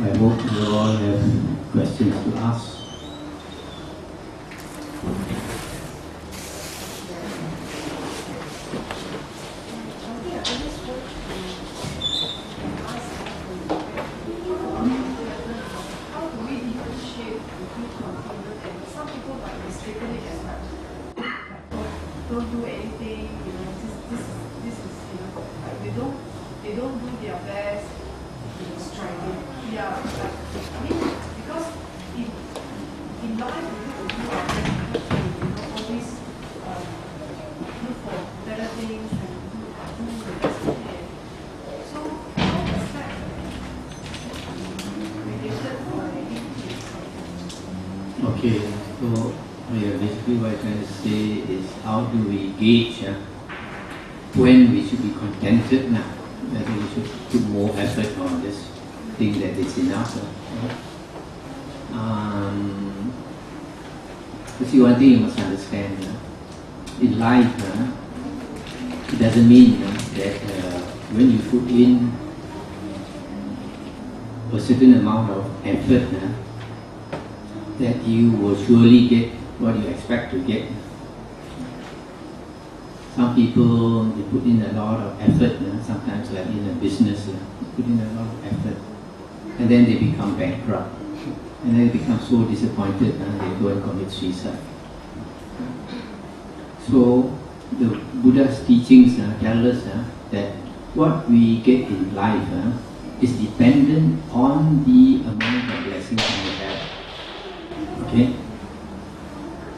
I hope you all have questions to ask. Don't do anything, this is, like they don't do their best, striving. Yeah, like, I mean, because in life we have to do our best, we have to, always look for better things and do the best we can. So, how is that related or linked? Okay, so basically what I'm trying to say is how do we gauge when we should be contented now, whether we should put more effort on this thing that is enough. See, one thing you must understand, in life, it doesn't mean that when you put in a certain amount of effort, that you will surely get what you expect to get. Some people, they put in a lot of effort, sometimes like in a business, they put in a lot of effort, and then they become bankrupt, and then they become so disappointed, they go and commit suicide. So the Buddha's teachings tell us that what we get in life is dependent on the amount of blessings we have. Okay?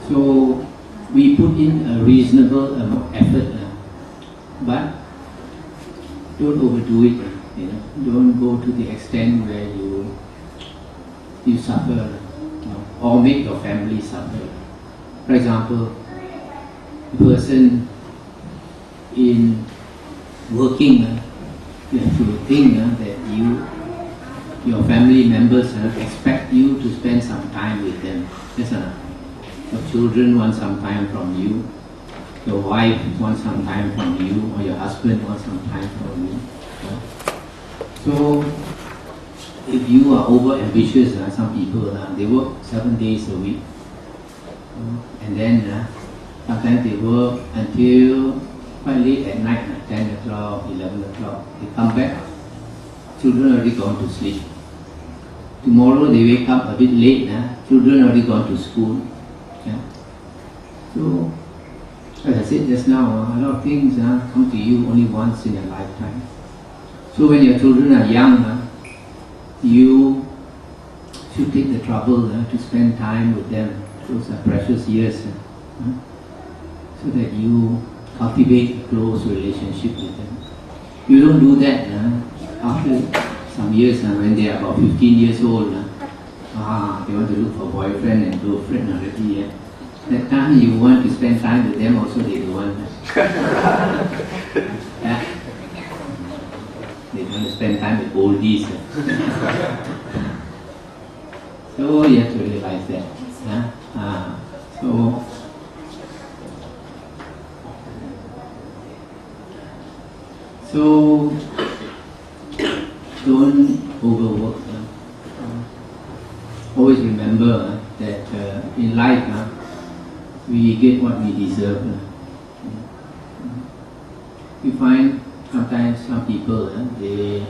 So we put in a reasonable amount of effort, but don't overdo it. Don't go to the extent where you suffer, or make your family suffer. For example, a person in working, you have to think that your family members expect you to spend some time with them. Yes, your children want some time from you, your wife wants some time from you, or your husband wants some time from you. So, if you are over ambitious, some people they work 7 days a week, and then sometimes they work until quite late at night, 10 o'clock, 11 o'clock. They come back, children already gone to sleep. Tomorrow they wake up a bit late, children already gone to school. So, as I said just now, a lot of things come to you only once in a lifetime. So when your children are young, you should take the trouble to spend time with them. Those are precious years, so that you cultivate a close relationship with them. You don't do that after some years, when they are about 15 years old, they want to look for boyfriend and girlfriend already. That time you want to spend time with them, also they don't want. They want to spend time with oldies. So you have to realize that. So don't overwork. Always remember that in life we get what we deserve. You find sometimes some people they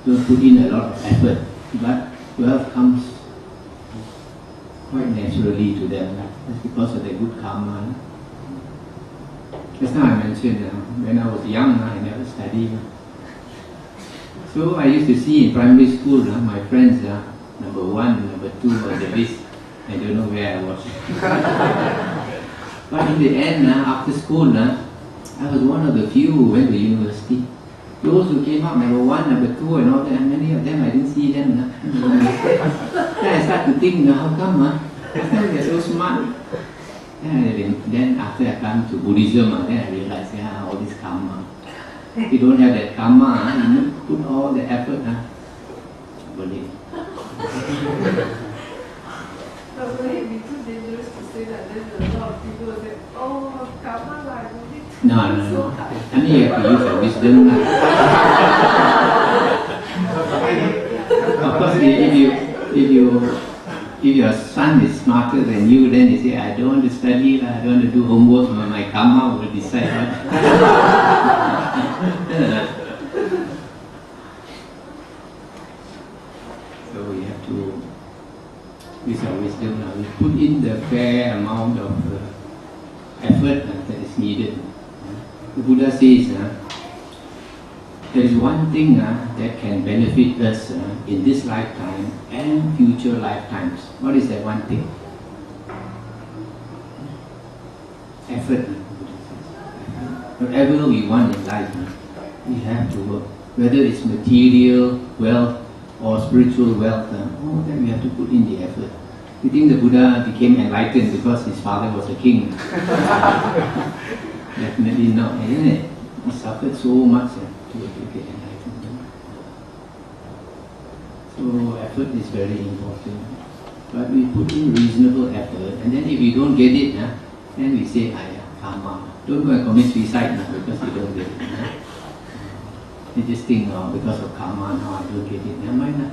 don't put in a lot of effort, but wealth comes quite naturally to them. That's because of their good karma. Just now I mentioned when I was young, I never studied. So I used to see in primary school my friends, number 1, number 2 on the list. I don't know where I was. But in the end, after school, I was one of the few who went to university. Those who came up, number 1, number 2 and all that, many of them I didn't see them. Then I started to think, how come? They're so smart. Then after I come to Buddhism, then I realized, all this karma. If you don't have that karma, you put all the effort. Boleh. But would it be too dangerous to say that? Then a lot of people will say, oh, karma like No. I mean, you have to use your wisdom. Of course, if your son is smarter than you, then they say, I don't want to study, I don't want to do homework, my karma will decide what. So we have to, with our wisdom, we put in the fair amount of effort that is needed. The Buddha says, there is one thing that can benefit us in this lifetime and future lifetimes. What is that one thing? Effort. Whatever we want in life, we have to work. Whether it's material wealth or spiritual wealth, all that we have to put in the effort. You think the Buddha became enlightened because his father was a king? Definitely not, isn't it? He suffered so much to get enlightened. So effort is very important. But we put in reasonable effort, and then if you don't get it, then we say, karma. Don't go and commit suicide because you don't get it. You just think, because of karma, now I don't get it. Never mind.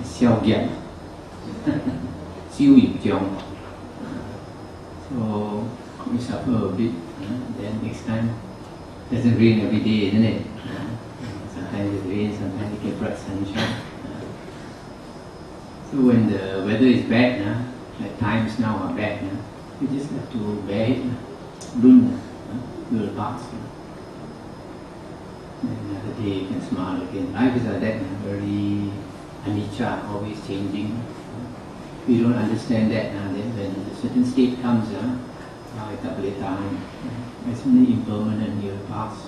Xiao Gian. Xiu Yu Jiong. So we suffer a bit, then next time it doesn't rain every day, isn't it? Sometimes it rains, sometimes you get bright sunshine. So when the weather is bad, like times now are bad, you just have to bear it. Run, you will pass. Then another day you can smile again. Life is like that, very anicca, always changing. If you don't understand that, then when a certain state comes, it's tak boleh tahan. It's only impermanent, you will pass.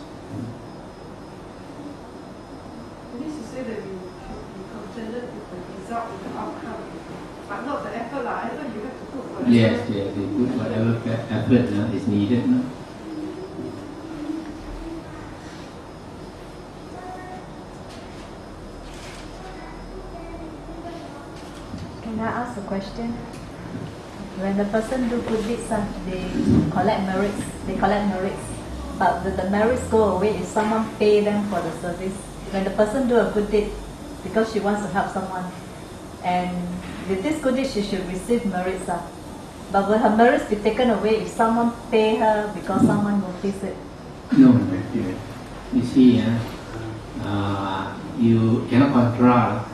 It means to say that you contented with the result, with the outcome, but not the effort. Effort you have to put whatever. Yes, you put whatever effort is needed. Can I ask a question? When the person do good deeds, they collect merits. But the merits go away if someone pay them for the service. When the person do a good deed because she wants to help someone, and with this good deed she should receive merits. But will her merits be taken away if someone pay her because someone noticed it? No. You see, you cannot control.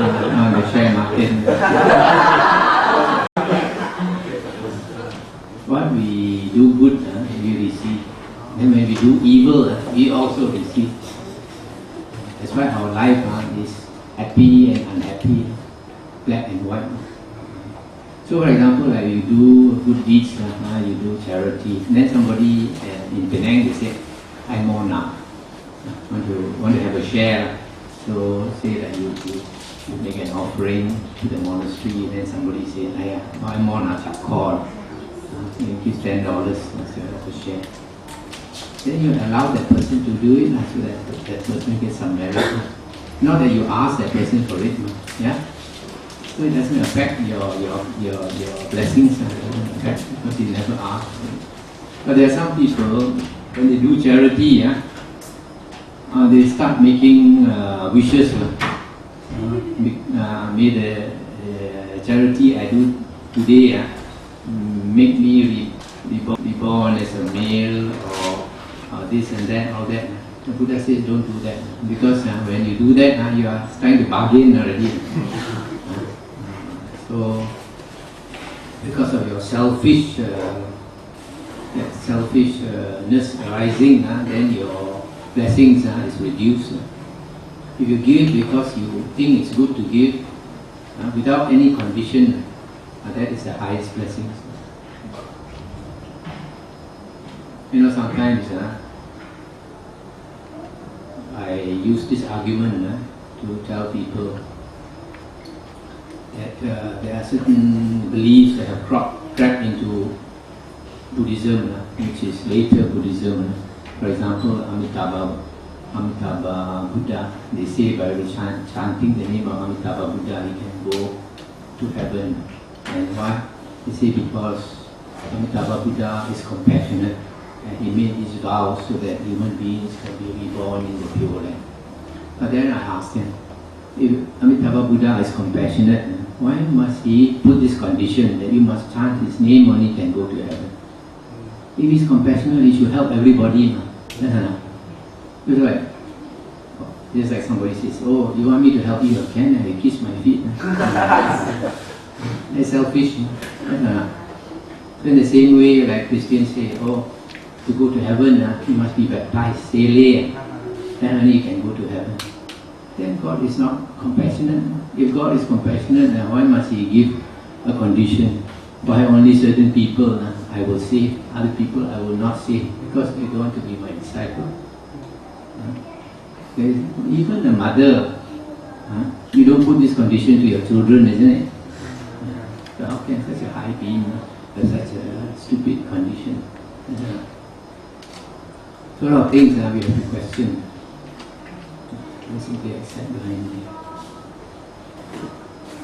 The share market. What we do good, we receive. And when we do evil, we also receive. That's why our life is happy and unhappy, black and white. So for example, like you do good deeds, you do charity, and then somebody in Penang, they say, I'm more now. Want to have a share. So say that you make an offering to the monastery, and then somebody say, I'm more now, call. You give $10 so have a share. Then you allow that person to do it so that person gets some merit. Not that you ask that person for it, yeah. So it doesn't affect your blessings. It doesn't affect because you never ask. But there are some people when they do charity, they start making wishes. May the charity I do today make me be born as a male or this and that, all that. The Buddha says don't do that because when you do that, you are trying to bargain already. So because of your selfishness arising, then your blessings is reduced. If you give because you think it's good to give, without any condition, that is the highest blessings. Sometimes I use this argument to tell people that there are certain beliefs that have crept into Buddhism, which is later Buddhism. For example, Amitabha Buddha, they say by chanting the name of Amitabha Buddha, he can go to heaven. And why? They say because Amitabha Buddha is compassionate. and he made his vows so that human beings can be reborn in the Pure Land. But then I asked him, if Amitabha Buddha is compassionate, why must he put this condition that you must chant his name only can go to heaven? If he's compassionate, he should help everybody. It's like, just like somebody says, oh, you want me to help you? Can I kiss my feet? It's selfish. In the same way, like Christians say, oh, to go to heaven, you must be baptized, sele, then only you can go to heaven. Then God is not compassionate. If God is compassionate, then why must He give a condition? Why only certain people I will save, other people I will not save, because they don't want to be my disciple. Even the mother, you don't put this condition to your children, isn't it? So how can such a high being have such a stupid condition? So a lot of things we have to question. Simply accept blindly.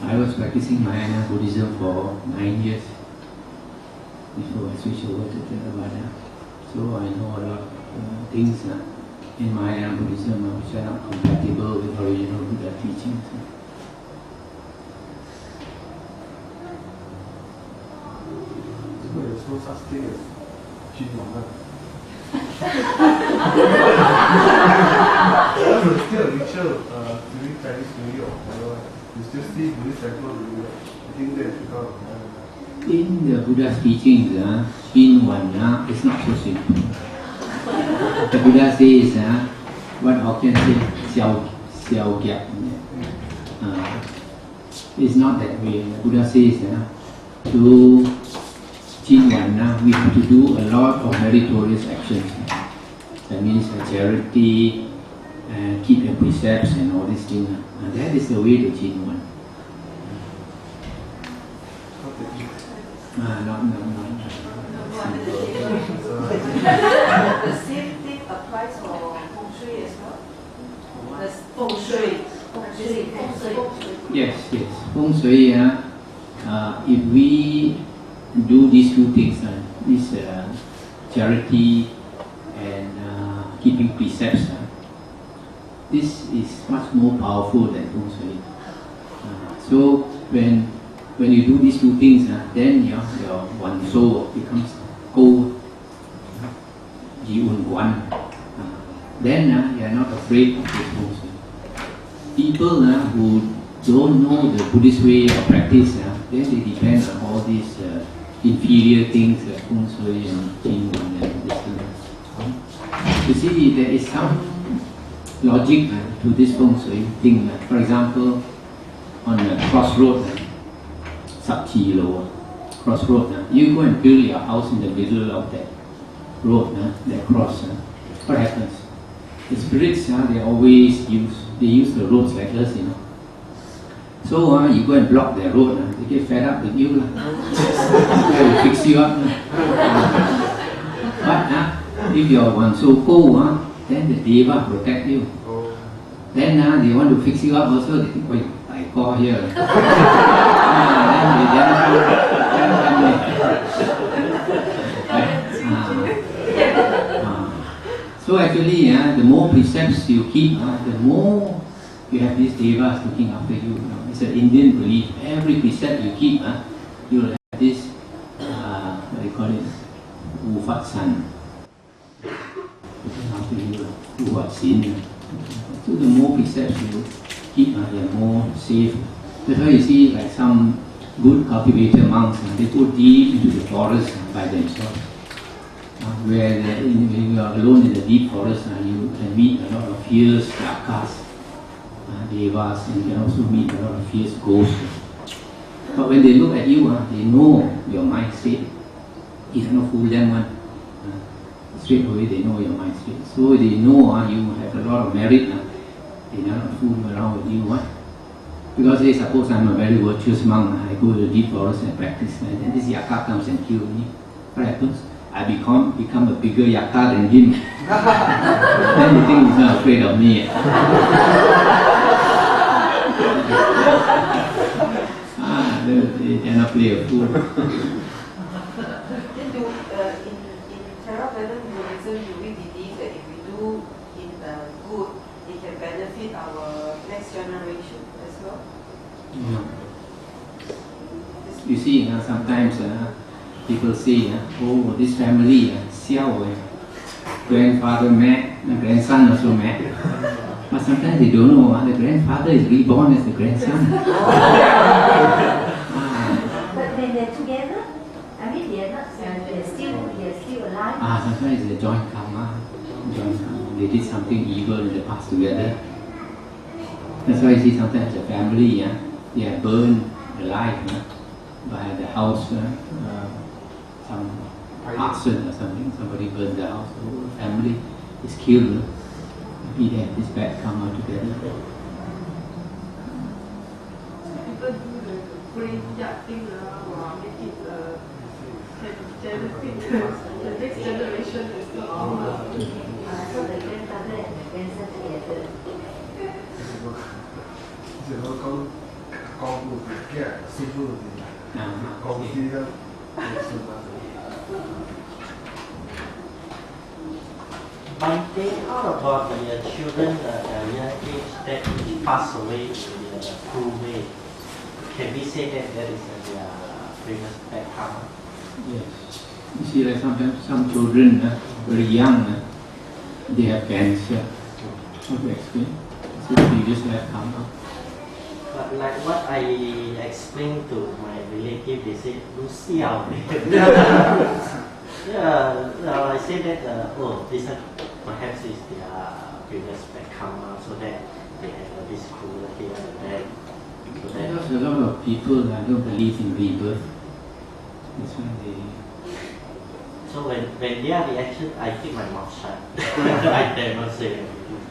I was practicing Mahayana Buddhism for 9 years before I switched over to Theravada. So I know a lot of things in Mahayana Buddhism which are not compatible with original Buddha teachings. So there's no such thing as Chinwanga. That's still a ritual during Chinese New Year or whatever. You still see Buddhist temple doing that. I think that is because of In the Buddha's teachings, Chinwanga is not so simple. The Buddha says, what Hokkien say, xiao gyat. It's not that way. The Buddha says, to Chinwanga, we have to do a lot of meritorious actions. That means charity, keep your precepts and all these things. That is the way to Chinwanga. Not The same thing applies for feng shui as well. The feng shui. Yes. Feng Shui, if we do these two things, this charity and keeping precepts, this is much more powerful than Feng Shui. So when you do these two things, then your one soul becomes cold, then you are not afraid of this Feng Shui. People who don't know the Buddhist way of practice, then they depend on all these inferior things like Feng Shui and Qigong and this thing. You see, there is some logic to this Feng Shui thing. For example, on a crossroad, crossroad, you go and build your house in the middle of that road, that cross. What happens? The spirits, they always use the roads like us, So you go and block their road, they get fed up with you. They will fix you up. But if you are one so cold, then the Deva protect you. Then they want to fix you up also, they think, wait, I call here. Then they never So actually, the more precepts you keep, the more you have these devas looking after you. It's an Indian belief. Every precept you keep, you will have this, what do you call it, Ufat San. Looking after you, Ufat Sin. So the more precepts you keep, you're more safe. That's why you see like some good cultivator monks, they go deep into the forest by themselves. Where when you are alone in the deep forest, you can meet a lot of fierce yakas, devas, and you can also meet a lot of fierce ghosts. But when they look at you, they know your mind state. You cannot fool them. Straight away they know your mind state. So they know you have a lot of merit. They are not fooling around with you. Because they suppose I'm a very virtuous monk, I go to the deep forest and practice, and then this yaka comes and kills me. What happens? I become a bigger yaka than him. Then you think he's not afraid of me. They cannot play a fool. In Theravada, next generation as well. Yeah. You see, sometimes people say, oh, this family, grandfather met, the grandson also met. But sometimes they don't know, the grandfather is reborn as the grandson. But when they're together, I mean, they're still alive. Sometimes it's a joint karma. They did something evil in the past together. That's why you see sometimes a family, they are burned alive by the house, some arson or something. Somebody burned the house, the whole family is killed. Maybe they have this bad karma together. People do the graveyard thing, make it benefit the next generation as well. So the grandfather and the grandson together. 这个高度比盖师傅的高低的是吧Bante, how about the children at a young age that pass away in the cruel way? Can we say that that is their previous bad karma? Yes. You see, like sometimes some children, very young, they have cancer. How to explain? So they just have karma. But like what I explained to my relative, they say, Lucia. Yeah, I say that, this perhaps is their previous bad karma, so that they have this cruelty and that. So that Because a lot of people don't believe in rebirth. That's why they... So when their reaction, I keep my mouth shut. I dare not say anything.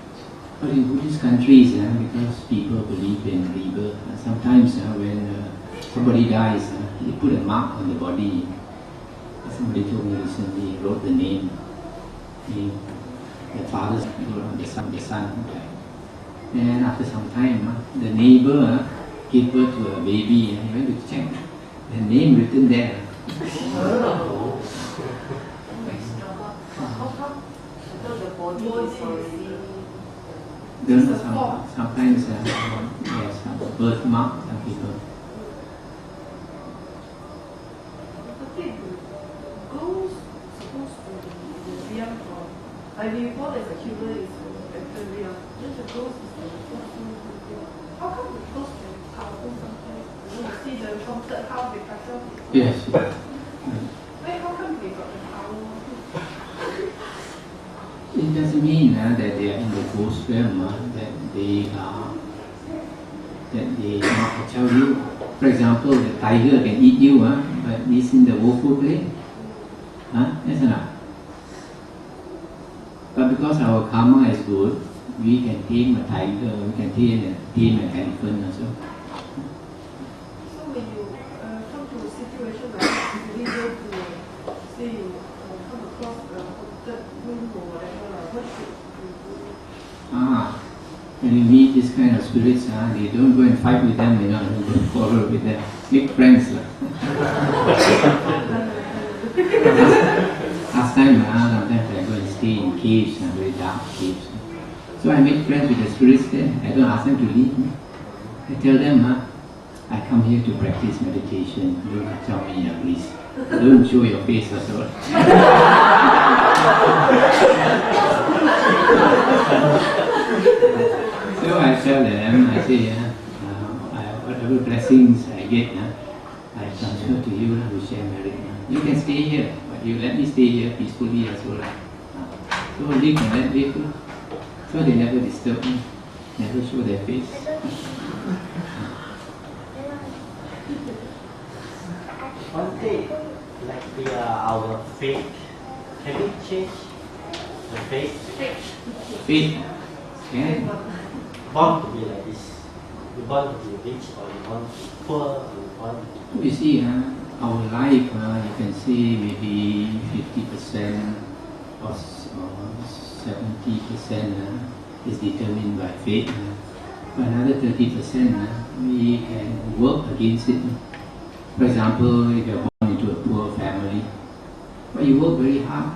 But in Buddhist countries, because people believe in rebirth, sometimes when somebody dies, they put a mark on the body. Somebody told me recently, wrote the name. The father's wrote on the son. And after some time, the neighbor gave birth to a baby, and he went to check. The name written there. Sometimes yes, birthmark, some people. Okay, ghost supposed to be real from. I mean, born as a human is better real. Then the ghost is supposed to be real. How come the ghost can be powerful sometimes? You see the haunted house they cut off. Yes. Wait, how come they got the power? It doesn't mean that they are in the ghost realm, that they not tell you. For example, the tiger can eat you, but it's in the woeful place. Yes or not? But because our karma is good, we can tame a tiger, we can tame an elephant also. So when you come to a situation like this, you really go to, say you come across a haunted room or whatever, what should you do? When you meet this kind of spirits, you don't go and fight with them, you don't quarrel with them. Make friends. Last time, sometimes I go and stay in caves, very dark caves. So I make friends with the spirits there. I don't ask them to leave me. I tell them, I come here to practice meditation. Don't tell me, please. Don't show your face also. So I tell them, I say, whatever blessings I get, I transfer to you, we share merit. You can stay here, but you let me stay here peacefully as well. So live and let live. So they never disturb me, never show their face. One day, like our faith, can we change the faith? Faith, yeah. Born to be like this. You born to be rich or you born to be poor or you born to be... You see, our life, you can say maybe 50% or 70% is determined by faith. But another 30% we can work against it. For example, if you are born into a poor family, but you work very hard,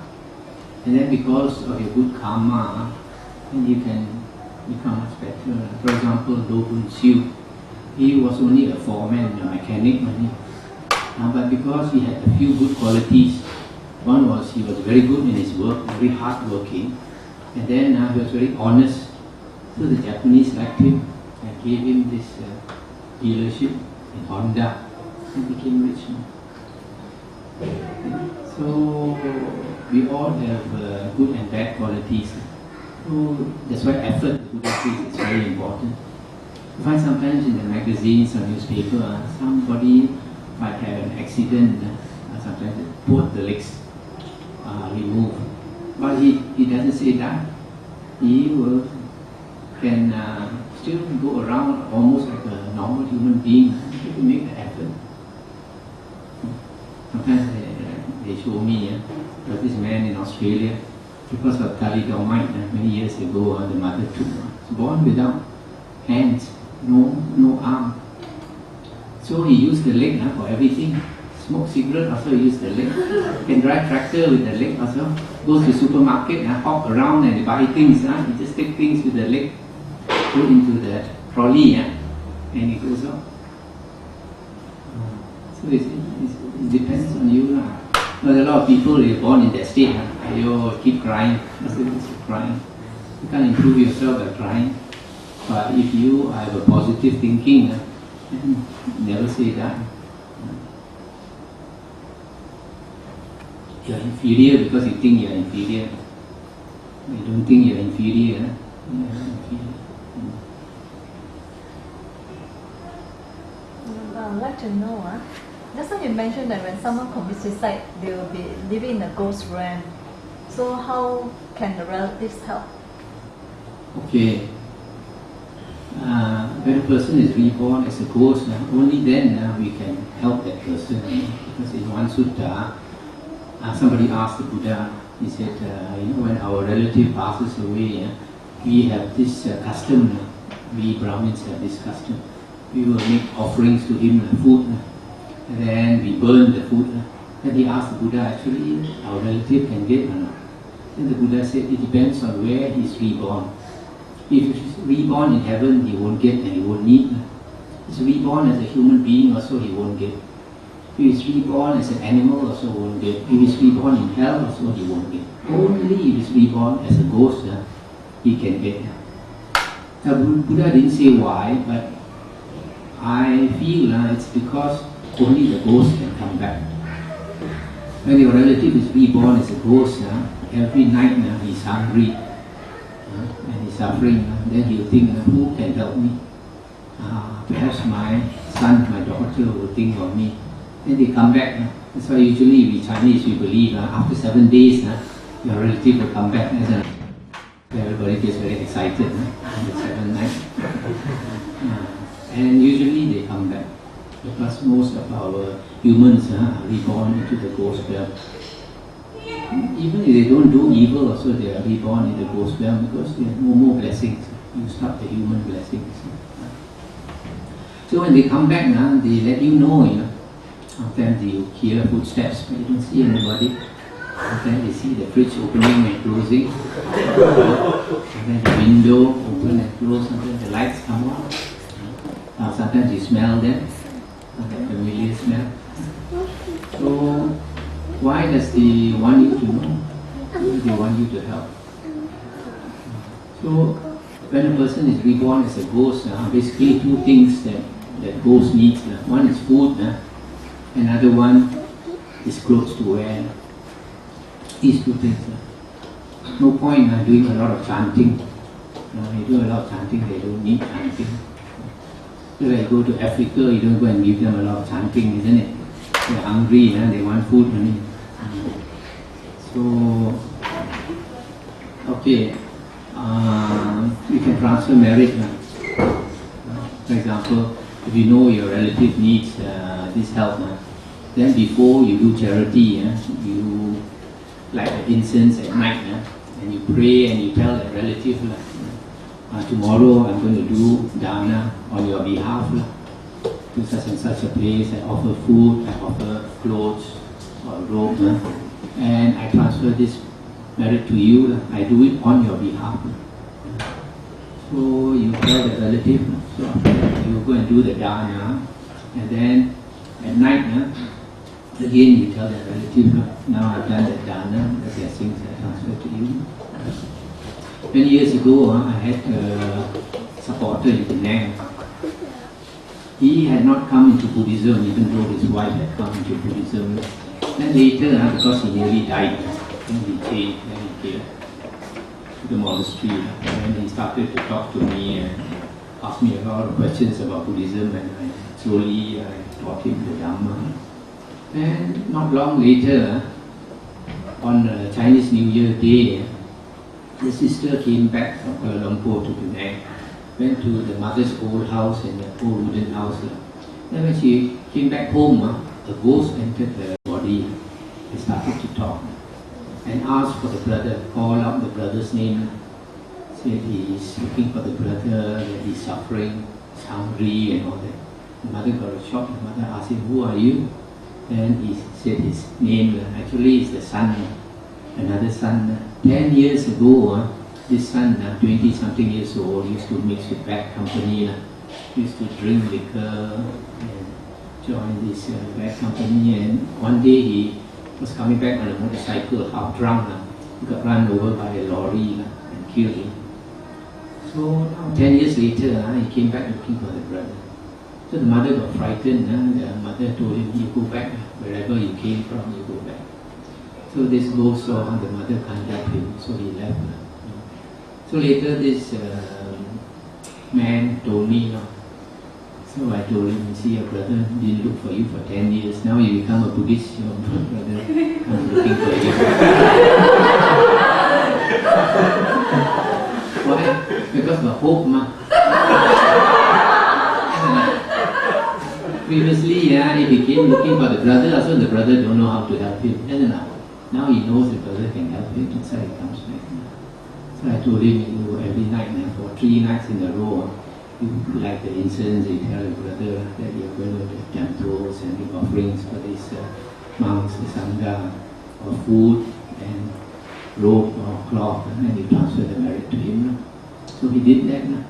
and then because of your good karma, then you can become much better. For example, Do Bun Siu, he was only a foreman, a mechanic only. But because he had a few good qualities, one was he was very good in his work, very hard working, and then he was very honest. So the Japanese liked him and gave him this dealership in Honda and became rich. So we all have good and bad qualities. So that's why effort, the Buddha says, is very important. You find sometimes in the magazines or newspaper, somebody might have an accident, sometimes both the legs are removed. But he doesn't say that. He can still go around almost like a normal human being to make the effort. Sometimes they show me, there was this man in Australia, because of thalidomide many years ago, the mother took, was born without hands, no arm. So he used the leg for everything. Smoke cigarette, also use the leg. Can drive tractor with the leg also. Goes to supermarket, hop around and buy things. He just take things with the leg, put into the trolley, and he goes out. So it depends on you. But a lot of people, they're born in that state. You keep crying. Crying. You can't improve yourself by crying. But if you have a positive thinking, never say that. You are inferior because you think you are inferior. You don't think you are inferior. You are inferior. I'd like to know, just now you mentioned that when someone commits suicide, they will be living in a ghost realm. So how can the relatives help? Okay. When a person is reborn as a ghost, only then we can help that person. Because in one sutta, somebody asked the Buddha, he said, when our relative passes away, we have this custom, we Brahmins have this custom. We will make offerings to him, food, and then we burn the food. Then he asked the Buddha, actually, our relative can get or not? Then the Buddha said, it depends on where he's reborn. If he's reborn in heaven, he won't get and he won't need. If he's reborn as a human being, also he won't get. If he's reborn as an animal, also won't get. If he's reborn in hell, also he won't get. Only if he's reborn as a ghost, he can get. Now, Buddha didn't say why, but I feel it's because only the ghost can come back. When your relative is reborn as a ghost, every night he's hungry and he's suffering, then he'll think, who can help me? Perhaps my son, my daughter will think of me. Then they come back. That's why usually we Chinese, we believe after 7 days, your relative will come back. Everybody gets very excited on the 7th night. And usually they come back. Because most of our humans are reborn into the ghost realm. Even if they don't do evil, also they are reborn in the ghost realm because they have no more blessings. You stop the human blessings. So when they come back, they let you know. Sometimes you hear footsteps, but you don't see anybody. Sometimes they see the fridge opening and closing. Sometimes the window open and close. Sometimes the lights come on. Sometimes you smell them. That familiar smell. So why does they want you to know? Why they want you to help? So when a person is reborn as a ghost, basically two things that ghost needs. One is food, another one is clothes to wear. These two things. No point doing a lot of chanting. You do a lot of chanting, they don't need chanting. So when you go to Africa, you don't go and give them a lot of chanting, isn't it? They're hungry, they want food. So, okay, you can transfer merit. For example, if you know your relative needs this help, then before you do charity, you light the incense at night, and you pray and you tell that relative, tomorrow I'm going to do dana on your behalf to such and such a place. I offer food, I offer clothes or robe, and I transfer this merit to you. I do it on your behalf. So you tell the relative, so after that you go and do the dana, and then at night, again you tell the relative, now I've done the dana, the blessings are transferred to you. Many years ago, I had a supporter in Penang. He had not come into Buddhism, even though his wife had come into Buddhism. Then later, because he nearly died, then he changed, then he came to the monastery. And he started to talk to me and asked me a lot of questions about Buddhism, and slowly I taught him the Dhamma. And not long later, on Chinese New Year day, the sister came back from Kuala Lumpur to Penang, went to the mother's old house and the old wooden house. Then when she came back home, a ghost entered the body and started to talk and asked for the brother, called out the brother's name, said he is looking for the brother, that he's suffering, he's hungry and all that. The mother got a shock. The mother asked him, who are you? Then he said his name, actually is the son, another son. 10 years ago, this son, 20 something years old, used to mix with bad company, used to drink liquor and join this bad company, and one day he was coming back on a motorcycle, half drunk, he got run over by a lorry and killed him. So now 10 years later, he came back looking for the brother. So the mother got frightened. The mother told him, you go back, wherever you came from, you go back. So this ghost saw the mother can't help him, so he left. So later this man told me, so I told him, you see, your brother didn't look for you for 10 years. Now you become a Buddhist, your brother comes looking for you. Why? Because of hope, Previously, he became looking for the brother, so the brother don't know how to help him. Now he knows the brother can help him, so he comes back. So I told him, you every night, for 3 nights in a row, you light the incense, you tell your brother that you're going to the temples and make offerings for these monks, the sangha, or food and robe or cloth, and you transfer the merit to him. So he did that. And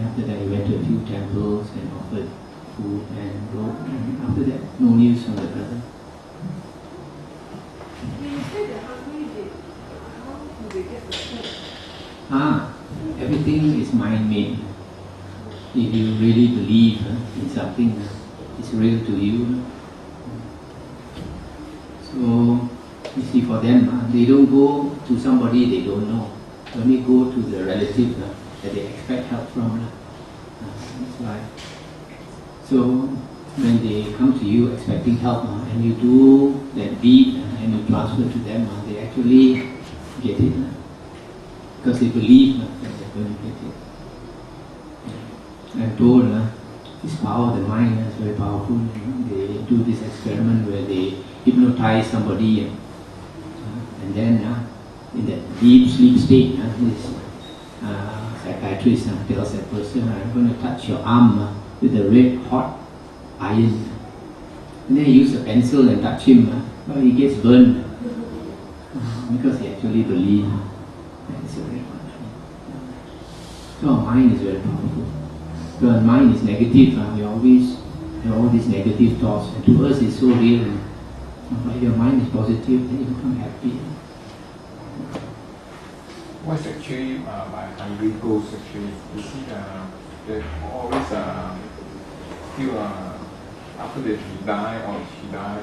after that, he went to a few temples and offered food and robe, and after that, no news from the brother. You said they're hungry, how do they get the food? Everything is mind-made. If you really believe in something, it's real to you. So, you see, for them, they don't go to somebody they don't know. They only go to the relative that they expect help from. That's why. So, when they come to you expecting help, and you do that deed and you transfer to them, they actually get it. Because they believe that they're going to get it. I'm told this power of the mind is very powerful. They do this experiment where they hypnotize somebody, and then in that deep sleep state, this psychiatrist tells that person, I'm going to touch your arm with a red hot iron. And then he uses a pencil and touch him, but he gets burned because he actually believes that it's a red hot iron. So our mind is very powerful. So our mind is negative, we always have all these negative thoughts, and to us it's so real. But if your mind is positive, then you become happy. What's actually my hungry ghost actually? You see, they always feel after that he die or she die,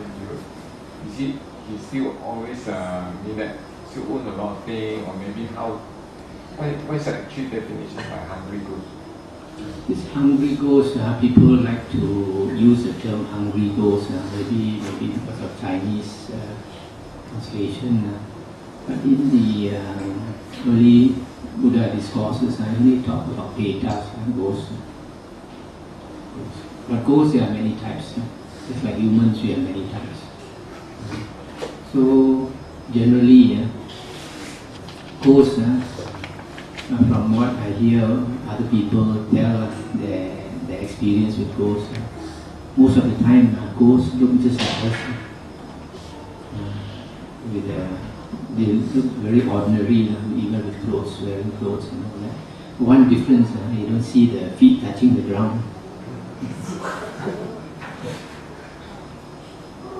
you see, he still always mean that still own a lot of things, or maybe how. What is the actual definition by hungry ghost? This hungry ghost, people like to use the term hungry ghost, maybe because of Chinese translation. But in the early Buddha discourses, I only talk about petas and ghosts. But ghosts, there are many types. Just like humans, we have many types. So generally, ghosts, from what I hear other people tell their experience with ghosts, most of the time ghosts look just like us. They look very ordinary, even with clothes, wearing clothes and all that. One difference, you don't see the feet touching the ground.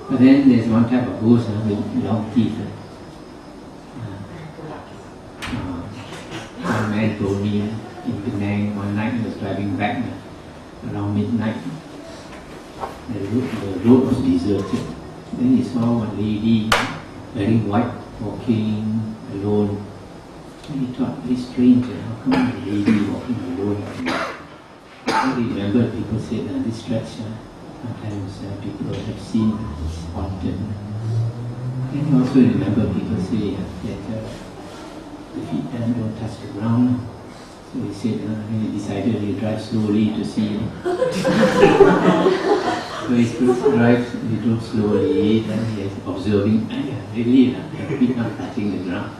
But then there's one type of ghost with long teeth. One man told me in Penang one night he was driving back around midnight. The road was deserted. Then he saw one lady wearing white walking alone. And he thought, very strange, how come a lady walking alone? I remember people said this stretch, sometimes people have seen it's haunted. And he also remember people say that the feet don't touch the ground. So he said, he decided he drive slowly to see. So he drove slowly, then he was observing, really, the feet not touching the ground.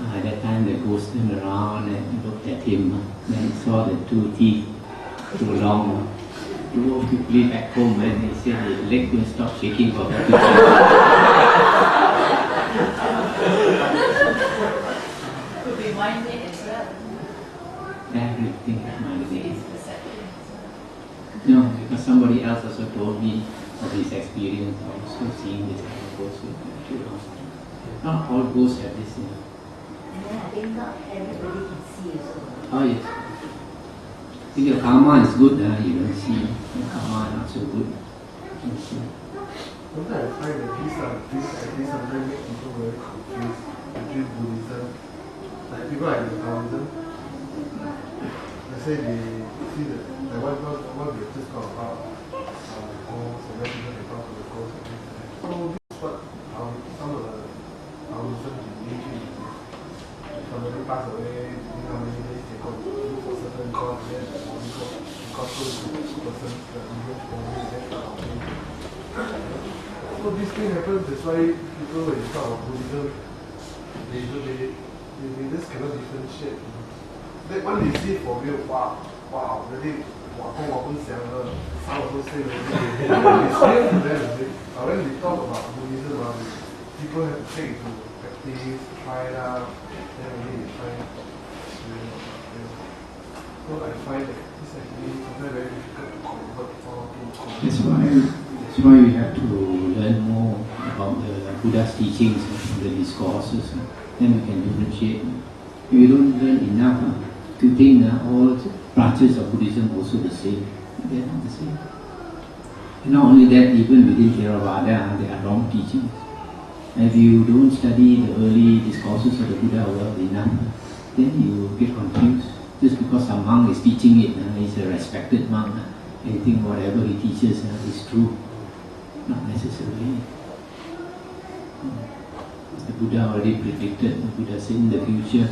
At that time the ghost turned around and looked at him. Then he saw the two teeth too long. He drove quickly back home and he said his leg couldn't stop shaking for about 2 Could be minded as well. Everything is minded. No, because somebody else also told me of his experience also seeing this kind of ghost with too long. Not all ghosts have this, I think not everybody can see as well. Oh yes. If your karma is good, you don't see. Your karma not so good. Sometimes I find that these ideas sometimes make people very confused between Buddhism. Like people like the Taoism, they say they see that like what we just talked about ghosts, and then people they talk about ghosts and things like that. So this is what some of the Taoism believe in. Somebody pass away, how many days they go look for certain God, then the body got to the person, the English family, then start talking. So this thing happens, that's why people when you talk about Buddhism, they just cannot differentiate. Then when they see it for real, wow, really, some also say it's real to them, but when they talk about Buddhism, people have to take it to practice, try it out. So I find that it's actually sometimes very difficult to convert all to That's why we have to learn more about the Buddha's teachings and the discourses. Then we can differentiate. If you don't learn enough, to think all branches of Buddhism are also the same. They are not the same. And not only that, even within Theravada, there are wrong teachings. If you don't study the early discourses of the Buddha well enough, then you get confused. Just because a monk is teaching it, he's a respected monk, and you think whatever he teaches is true. Not necessarily. The Buddha already predicted, the Buddha said in the future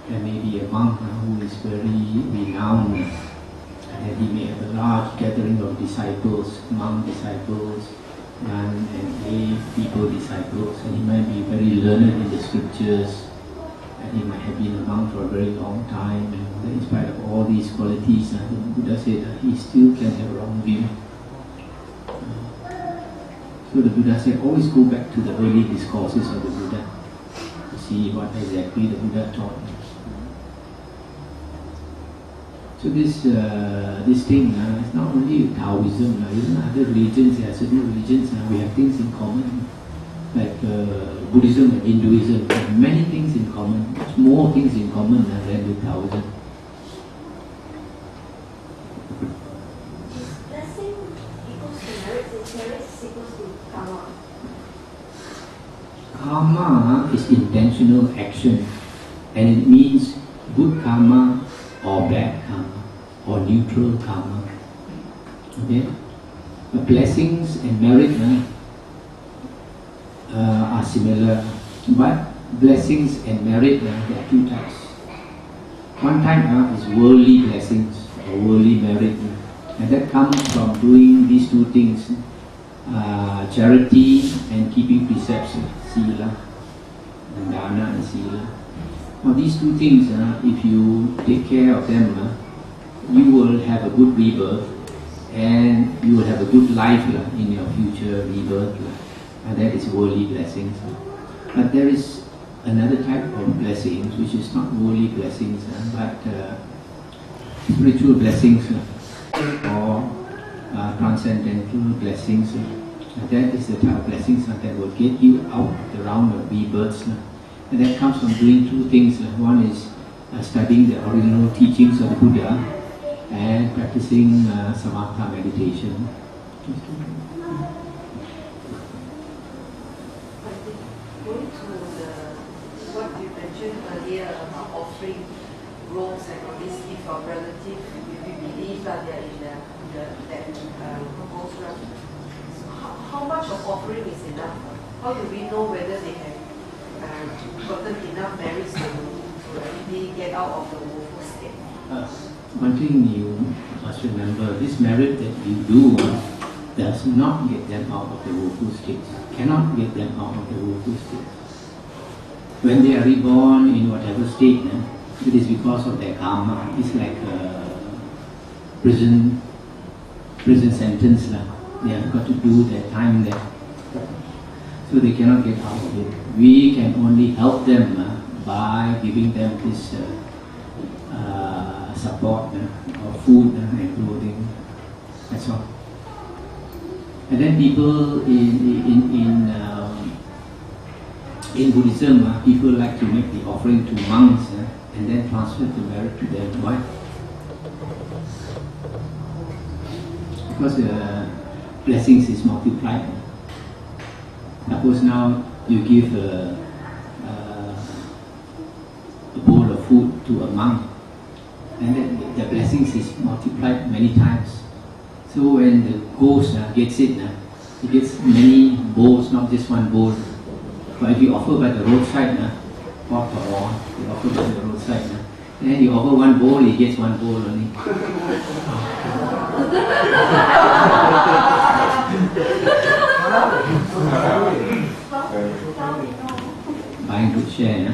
there may be a monk who is very renowned, and he may have a large gathering of disciples, monk disciples, nun and lay people disciples, and he might be very learned in the scriptures, and he might have been a monk for a very long time, and in spite of all these qualities, the Buddha said that he still can have a wrong view. So the Buddha said, always go back to the early discourses of the Buddha to see what exactly the Buddha taught. So this thing is not only Taoism, even other religions, there are certain religions, we have things in common, like Buddhism and Hinduism, have many things in common, much more things in common than with Taoism. Blessing equals to merit, and merit is equals to karma. Karma is intentional action, and it means good karma or bad karma, or neutral karma. Okay? But blessings and merit are similar, but blessings and merit, there are two types. One type is worldly blessings or worldly merit, and that comes from doing these two things, charity and keeping precepts, sila, and dana and sila. Now these two things, if you take care of them, you will have a good rebirth, and you will have a good life in your future rebirth. And that is worldly blessings. But there is another type of blessings which is not worldly blessings, but spiritual blessings or transcendental blessings. That is the type of blessings that will get you out of the round of rebirths. And that comes from doing two things. One is studying the original teachings of the Buddha and practicing samatha meditation. Going to what you mentioned earlier about offering robes and all this, if our relative, if we believe that they are in that ghost realm, so how much of offering is enough? How do we know whether they have gotten enough merits to really get out of the woeful state? One thing you must remember, this merit that you do does not get them out of the woeful state, cannot get them out of the woeful state. When they are reborn in whatever state, it is because of their karma. It's like a prison sentence. They have got to do their time there. So they cannot get out of it. We can only help them by giving them this support of food and clothing. That's all. And then people in Buddhism, people like to make the offering to monks and then transfer the merit to them. Why? Because the blessings is multiplied. Suppose now you give a bowl of food to a monk, and then the blessings is multiplied many times. So when the ghost gets it, he gets many bowls, not just one bowl. But if you offer by the roadside, pot or all, you offer by the roadside, then you offer one bowl, he gets one bowl only. Buying good share,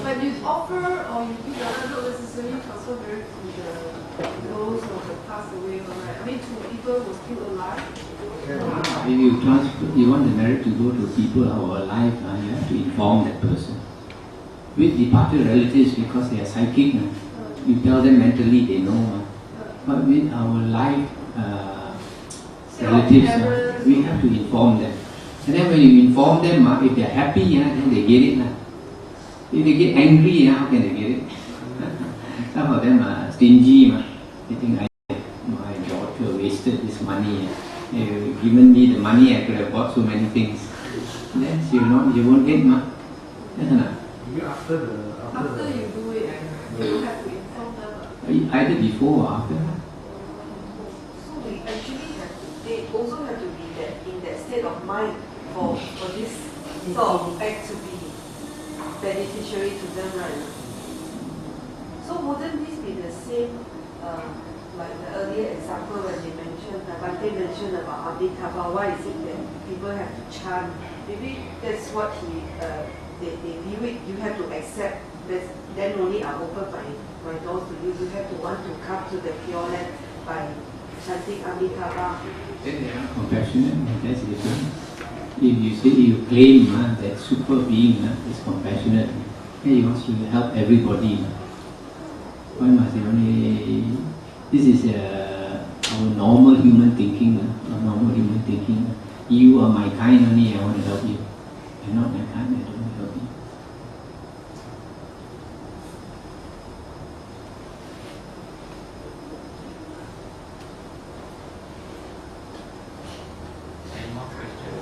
When you offer or you give not necessarily transfer merit to those who have passed away, right? I mean, to people who are still alive. If you want the merit to go to people who are alive, you have to inform that person. With departed relatives, because they are psychic, you tell them mentally they know. But with our live relatives, we have to inform them. And then when you inform them, if they are happy, then they get it. If they get angry, how can they get it? Some of them are stingy. They think, my daughter wasted this money. They've given me the money, I could have bought so many things. Then you won't get much. Maybe after you do it, you have to inform them. Either before or after. So they actually they also have to be in that state of mind for this sort of act to be beneficiary to them, right? So wouldn't this be the same, like the earlier example when they mentioned, Bhante mentioned about Amitabha, why is it that people have to chant? Maybe that's what they view it, you have to accept that, then only I open my doors to you. You have to want to come to the Pure Land by chanting Amitabha. Then they are compassionate, that's different. If you say you claim that super being is compassionate, then he wants to help everybody. Why must he only? This is our normal human thinking. You are my kind only, I want to help you. You're not my kind, I don't want to help you. Any more questions?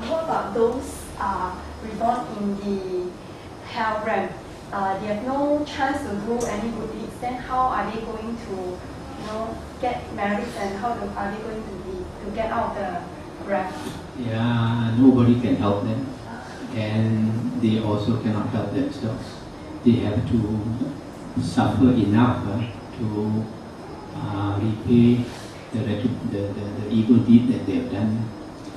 What about those reborn in the hell realm? They have no chance to do any good deeds. Then how are they going to, get married, and how are they going to get out of the realm? Yeah, nobody can help them, and they also cannot help themselves. They have to suffer enough to repay the evil deed that they have done.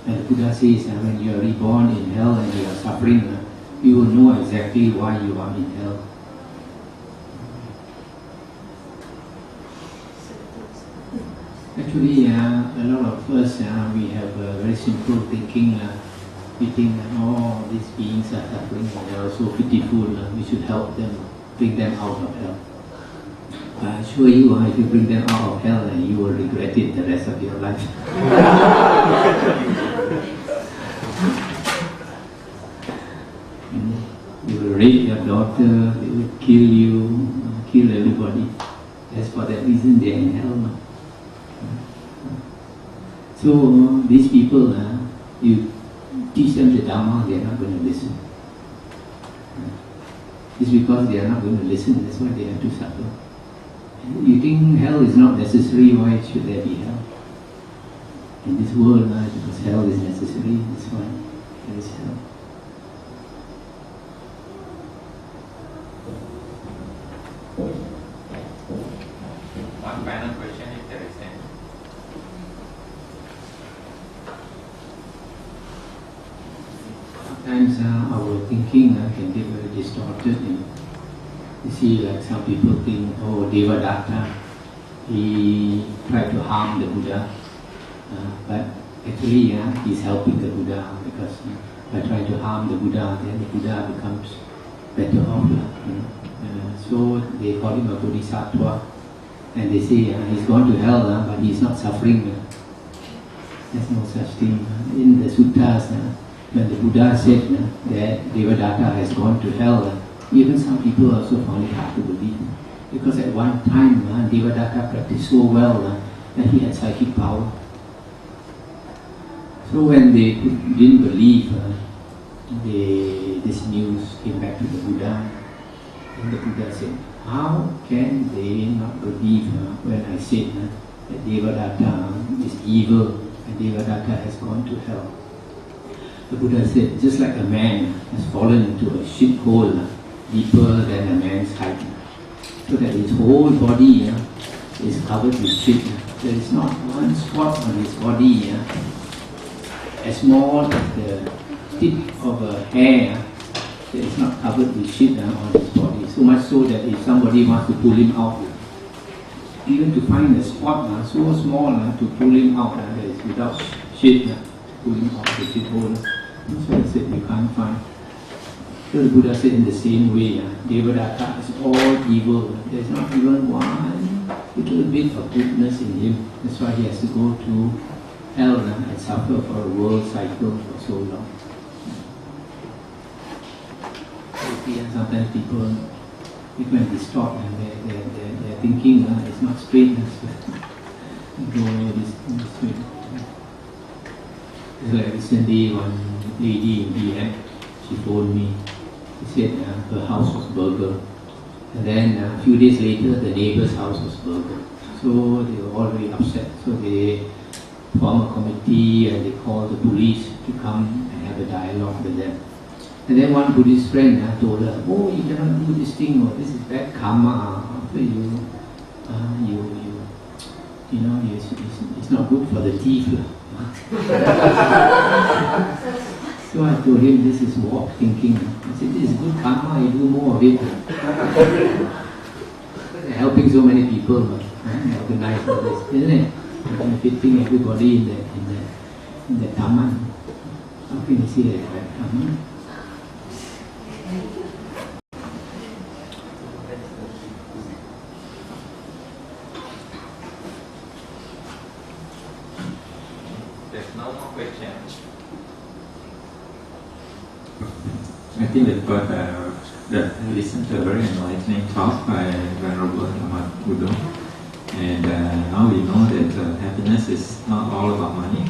And the Buddha says, when you are reborn in hell and you are suffering, you will know exactly why you are in hell. Actually, a lot of us, we have very simple thinking. We think, oh, these beings are suffering, they are so pitiful, we should help them, bring them out of hell. I assure you, if you bring them out of hell, you will regret it the rest of your life. You will rape your daughter, they will kill you, kill everybody. That's for that reason they are in hell. So these people, you teach them the Dhamma, they are not going to listen. It's because they are not going to listen, that's why they have to suffer. You think hell is not necessary, why should there be hell? In this world, because hell is necessary, that's why there is hell. One final question, if there is any. Sometimes our thinking can get very distorted. You see, like some people think, oh, Devadatta, he tried to harm the Buddha, but actually he's helping the Buddha, because by trying to harm the Buddha, then the Buddha becomes better off. So they call him a Bodhisattva, and they say he's gone to hell, but he's not suffering. There's no such thing. In the suttas, when the Buddha said that Devadatta has gone to hell, even some people also found it hard to believe. Because at one time, Devadatta practiced so well that he had psychic power. So when they didn't believe, this news came back to the Buddha. And the Buddha said, how can they not believe when I said that Devadatta is evil and Devadatta has gone to hell? The Buddha said, just like a man has fallen into a shithole deeper than a man's height, so that his whole body is covered with shit. There is not one spot on his body as small as the tip of a hair that is not covered with shit on his body. So much so that if somebody wants to pull him out, even to find a spot so small to pull him out that is without shit, pull him out the shit hole. So he said you can't find. So the Buddha said in the same way, Devadatta is all evil. There is not even one little bit of goodness in him. That's why he has to go to hell and suffer for a world cycle for so long. You see, sometimes people can distort and their thinking is not straight. Go this way. It's like recently one lady in Vienna, she phoned me. She said her house was burgled. And then a few days later, the neighbor's house was burgled. So they were all very upset. So they formed a committee and they called the police to come and have a dialogue with them. And then one Buddhist friend told her, oh, you cannot do this thing, or this is bad karma. After it's not good for the teeth. So I told him, this is warped thinking. I said, this is good karma, you do more of it. They're helping so many people, organize all this, isn't it? Benefiting everybody in the Dhamma. How can you see it like Dhamma? There's no more questions. I think that I listened to a very enlightening talk by Venerable Dhammavuddho, and now we know that happiness is not all about money,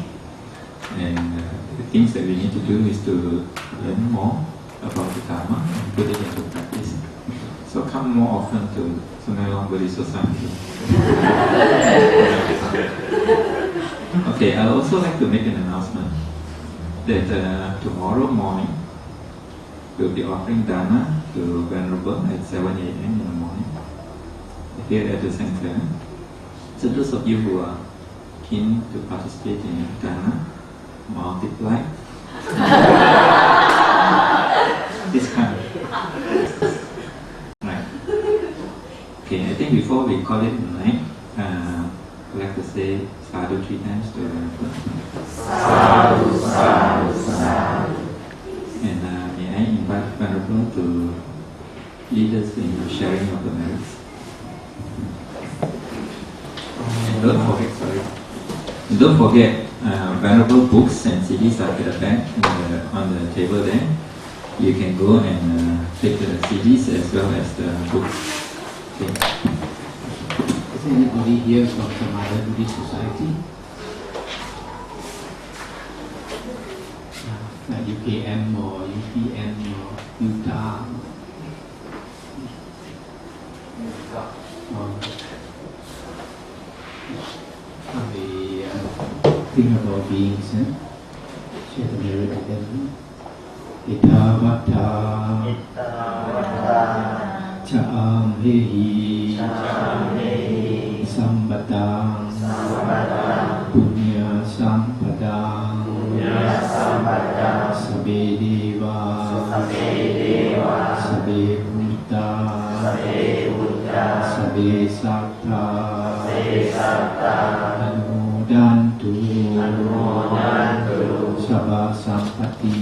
and the things that we need to do is to learn more about the Dhamma and put it into practice. So come more often to Sungai Buddhist Society. Okay, I'd also like to make an announcement that tomorrow morning we'll be offering Dana to Venerable at 7 a.m. in the morning here at the center. So those of you who are keen to participate in Dana, multiply this kind of right. Okay, I think before we call it a night, I'd like to say say sadhu 3 times to Venerable. Sadhu, sadhu, sadhu. And may I invite Venerable to lead us in the sharing of the merits. And don't forget, Venerable books and CDs are at the back on the table there. You can go and take the CDs as well as the books. Okay. Is there anybody here from some other Buddhist society? Like UKM or UPM or Utah? We think about beings, share the merit together. Itavata Cha'am Hehi Sambatang Punya Sampadang Sabe Deva Sabe Buddha Sabe Sattva Anumodantu Sabha Sampati